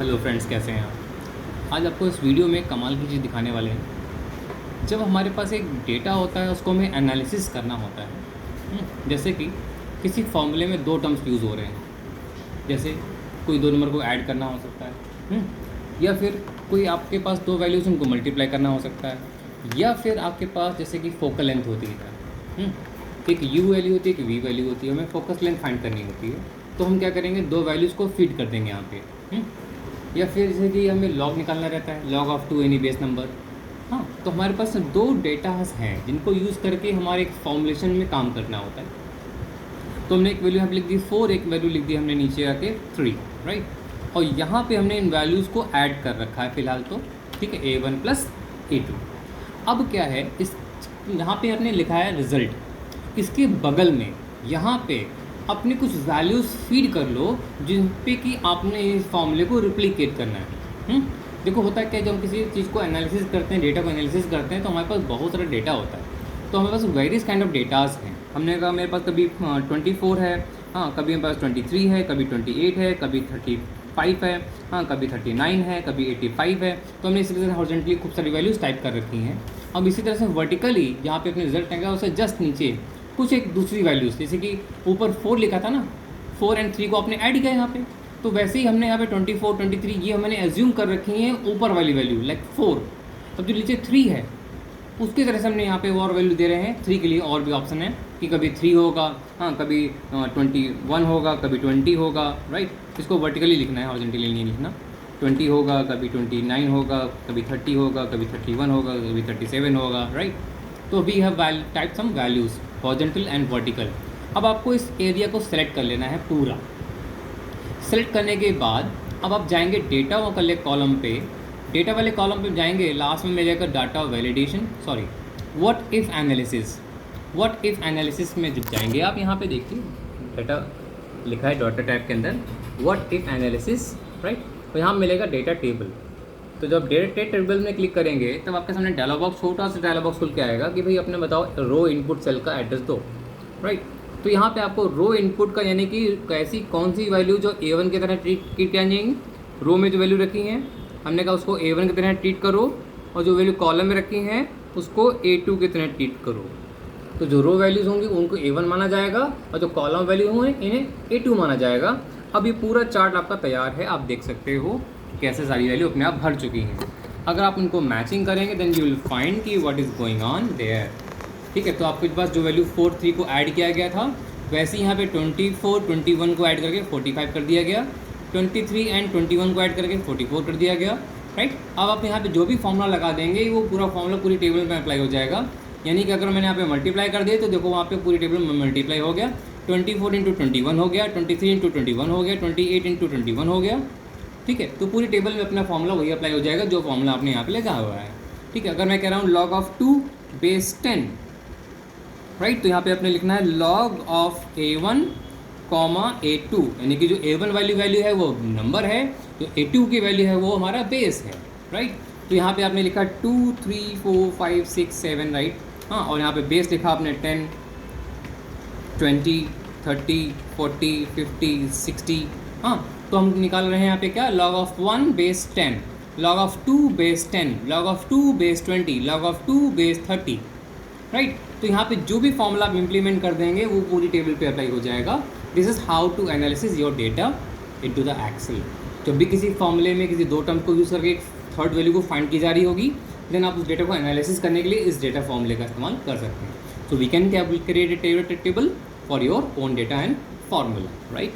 Hello friends, कैसे हैं आप। आज आपको इस वीडियो में कमाल की चीज़ दिखाने वाले हैं। जब हमारे पास एक डेटा होता है उसको हमें एनालिसिस करना होता है। जैसे कि किसी फॉर्मूले में दो टर्म्स यूज़ हो रहे हैं, जैसे कोई दो नंबर को ऐड करना हो सकता है, या फिर कोई आपके पास दो वैल्यूज़ उनको मल्टीप्लाई करना हो सकता है, या फिर आपके पास जैसे कि फोकल लेंथ होती है, एक यू वैल्यू होती है, एक वी वैल्यू होती है, हमें फोकस लेंथ फाइंड करनी होती है। तो हम क्या करेंगे, दो वैल्यूज़ को फीड कर देंगे यहाँ पे। या फिर जैसे कि हमें लॉग निकालना रहता है, log of 2 any base number. हाँ, तो हमारे पास दो डेटास हैं जिनको यूज़ करके हमारे एक फॉर्मुलेशन में काम करना होता है। तो हमने एक वैल्यू यहाँ पे लिख दी 4, एक वैल्यू लिख दी हमने नीचे आके 3, राइट। और यहाँ पे हमने इन वैल्यूज़ को ऐड कर रखा है फ़िलहाल तो, ठीक है, A1 प्लस A2। अब क्या है, इस यहाँ पे हमने लिखा है रिज़ल्ट, इसके बगल में यहाँ पे अपने कुछ वैल्यूज़ फीड कर लो जिन पे कि आपने इस फॉर्मूले को रिप्लिकेट करना है। देखो होता है क्या, जब हम किसी चीज़ को एनालिसिस करते हैं, डेटा को एनालिसिस करते हैं, तो हमारे पास बहुत सारा डेटा होता है। तो हमारे पास वेरियस काइंड ऑफ डेटाज हैं। हमने कहा मेरे पास कभी 24 है, हाँ, कभी मेरे पास 23 है, कभी 28 है, कभी 35 है, हाँ, कभी 39 है, कभी 85 है। तो हमने इसी तरह से हॉरिजॉन्टली खूब सारी वैल्यूज़ टाइप कर रखी हैं। अब इसी तरह से वर्टिकली जहाँ पे अपने रिजल्ट आएगा उससे जस्ट नीचे कुछ एक दूसरी वैल्यूज़, जैसे कि ऊपर 4 लिखा था ना, 4 और 3 को आपने ऐड किया यहाँ पे, तो वैसे ही हमने यहाँ पे 24, 23 ये हमने एज्यूम कर रखी हैं ऊपर वाली वैल्यू, लाइक 4। अब जो नीचे 3 है उसकी तरह से हमने यहाँ पे और वैल्यू दे रहे हैं। 3 के लिए और भी ऑप्शन है कि कभी 3 होगा, हाँ, कभी 21 होगा, कभी 20 होगा, राइट। इसको वर्टिकली लिखना है, हॉरिजॉन्टली नहीं लिखना। 20 होगा, कभी 29 होगा, कभी 30 होगा, कभी 31 होगा, कभी 37 होगा, राइट। तो we have type some values horizontal and vertical. अब आपको इस एरिया को सेलेक्ट कर लेना है पूरा। सेलेक्ट करने के बाद अब आप जाएंगे डेटा वाले कॉलम पे, डेटा वाले कॉलम पे जाएंगे, लास्ट में मिलेगा data validation, sorry, what if analysis. What if analysis में जब जाएंगे आप, यहाँ पे देखिए डेटा लिखा है डाटा टाइप के अंदर, व्हाट इफ़ एनालिसिस, राइट। तो यहाँ मिलेगा डेटा टेबल। तो जब डेटा टेबल में क्लिक करेंगे तब आपके सामने डायलॉग बॉक्स, छोटा सा डायलॉग बॉक्स खुल के आएगा कि भाई अपने बताओ रो इनपुट सेल का एड्रेस दो, राइट। तो यहाँ पे आपको रो इनपुट का यानी कि कैसी कौन सी वैल्यू जो A1 की तरह ट्रीट की जाएंगी, रो में जो वैल्यू रखी हैं हमने कहा उसको A1 की तरह ट्रीट करो, और जो वैल्यू कॉलम में रखी हैं उसको A2 की तरह ट्रीट करो। तो जो रो वैल्यूज़ होंगी उनको A1 माना जाएगा, और जो कॉलम वैल्यू होंगे इन्हें A2 माना जाएगा। अब ये पूरा चार्ट आपका तैयार है, आप देख सकते हो कैसे सारी वैल्यू अपने आप भर चुकी हैं। अगर आप उनको मैचिंग करेंगे देन यू विल फाइंड कि what is going on their, ठीक है। तो आपके पास जो वैल्यू 4, 3 को ऐड किया गया था, वैसे ही यहाँ पे 24, 21 को ऐड करके 45 कर दिया गया, 23 एंड 21 को ऐड करके 44 कर दिया गया, राइट। अब आप यहाँ पे जो भी फॉर्मूला लगा देंगे वो पूरा फॉर्मूला पूरी टेबल में अप्लाई हो जाएगा। यानी कि अगर मैंने यहाँ पे मल्टीप्लाई कर दिया तो देखो वहाँ पे पूरी टेबल में मल्टीप्लाई हो गया, 24 इंटू 21 हो गया, 23 इंटू 21 हो गया, 28 इंटू 21 हो गया, ठीक है। तो पूरी टेबल में अपना फॉर्मूला वही अप्लाई हो जाएगा जो फॉर्मूला आपने यहाँ पे लगा हुआ है, ठीक है। अगर मैं कह रहा हूँ log ऑफ 2 बेस 10, राइट, तो यहाँ पे आपने लिखना है log of A1 comma A2, यानी कि जो A1 वाली वैल्यू है वो नंबर है, जो A2 की वैल्यू है वो हमारा बेस है, राइट। तो यहाँ पे आपने लिखा 2, 3, 4, 5, 6, 7, राइट, हाँ। और यहाँ पे बेस लिखा आपने 10, 20, 30, 40, 50, 60, हाँ। तो हम निकाल रहे हैं यहाँ पे क्या, log of 1 base 10, log of 2 base 10, log of 2 base 20, log of 2 base 30, right. तो यहाँ पे जो भी फॉर्मूला आप इम्प्लीमेंट कर देंगे वो पूरी टेबल पे अप्लाई हो जाएगा। This is how to analysis your data into the Excel. जब भी किसी फॉर्मूले में किसी दो टर्म को यूज़ करके एक थर्ड वैल्यू को फाइंड की जा रही होगी, देन आप उस डेटा को एनालिसिस करने के लिए इस डेटा फॉर्मूले का इस्तेमाल कर सकते हैं। So we can create a table for your own data and formula, right.